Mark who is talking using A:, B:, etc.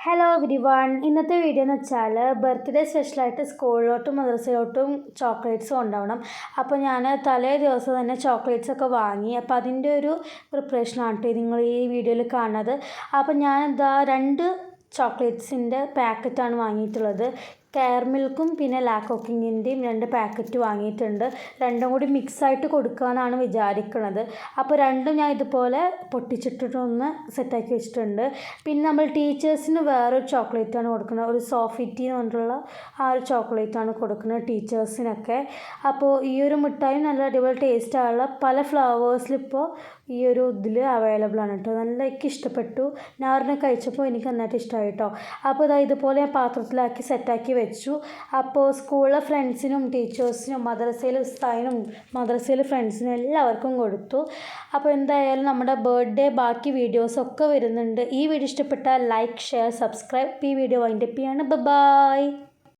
A: Hello every one. ഇന്നത്തെ video എന്ന് വെച്ചാൽ ബർത്ത്ഡേ സ്പെഷ്യലായിട്ട് സ്കൂളിലോട്ടും മദ്രസയിലോട്ടും ചോക്ലേറ്റ്സ് കൊണ്ടുപോകണം. അപ്പോൾ ഞാൻ തലേ ദിവസം തന്നെ ചോക്ലേറ്റ്സ് ഒക്കെ വാങ്ങി. അപ്പോൾ അതിൻ്റെ ഒരു പ്രിപ്പറേഷനാണ് കേട്ടോ നിങ്ങൾ ഈ വീഡിയോയിൽ കാണുന്നത്. അപ്പോൾ ഞാൻ എന്താ 2 ചോക്ലേറ്റ്സിൻ്റെ പാക്കറ്റാണ് വാങ്ങിയിട്ടുള്ളത്. കെയർ മിൽക്കും പിന്നെ ലാക്കോക്കിങ്ങിൻ്റെയും 2 പാക്കറ്റ് വാങ്ങിയിട്ടുണ്ട്. രണ്ടും കൂടി മിക്സായിട്ട് കൊടുക്കാമെന്നാണ് വിചാരിക്കുന്നത്. അപ്പോൾ രണ്ടും ഞാൻ ഇതുപോലെ പൊട്ടിച്ചിട്ടിട്ടൊന്ന് സെറ്റാക്കി വെച്ചിട്ടുണ്ട്. പിന്നെ നമ്മൾ ടീച്ചേഴ്സിന് വേറൊരു ചോക്ലേറ്റാണ് കൊടുക്കുന്നത്. ഒരു സോഫിറ്റി എന്ന് പറഞ്ഞിട്ടുള്ള ആ ഒരു ചോക്ലേറ്റാണ് കൊടുക്കുന്നത് ടീച്ചേഴ്സിനൊക്കെ. അപ്പോൾ ഈ ഒരു മിഠായി നല്ല അടിപൊളി ടേസ്റ്റായുള്ള പല ഫ്ലേവേഴ്സിലിപ്പോൾ ഈ ഒരു ഇതിൽ അവൈലബിൾ ആണ് കേട്ടോ. നല്ല എനിക്ക് ഇഷ്ടപ്പെട്ടു. ഞാൻ ഒരെണ്ണം കഴിച്ചപ്പോൾ എനിക്ക് നന്നായിട്ട് ഇഷ്ടമായി കേട്ടോ. അപ്പോൾ ഇതുപോലെ ഞാൻ പാത്രത്തിലാക്കി സെറ്റാക്കി വെച്ചു. അപ്പോൾ സ്കൂളിലെ ഫ്രണ്ട്സിനും ടീച്ചേഴ്സിനും മദ്രസയിലെ ഉസ്താദിനും മദ്രസയിലെ ഫ്രണ്ട്സിനും എല്ലാവർക്കും കൊടുത്തു. അപ്പോൾ എന്തായാലും നമ്മുടെ ബർത്ത്ഡേ ബാക്കി വീഡിയോസൊക്കെ വരുന്നുണ്ട്. ഈ വീഡിയോ ഇഷ്ടപ്പെട്ടാൽ ലൈക്ക്, ഷെയർ, സബ്സ്ക്രൈബ്. ഈ വീഡിയോ വൈൻഡപ്പ് ചെയ്യാണ്. ബൈ.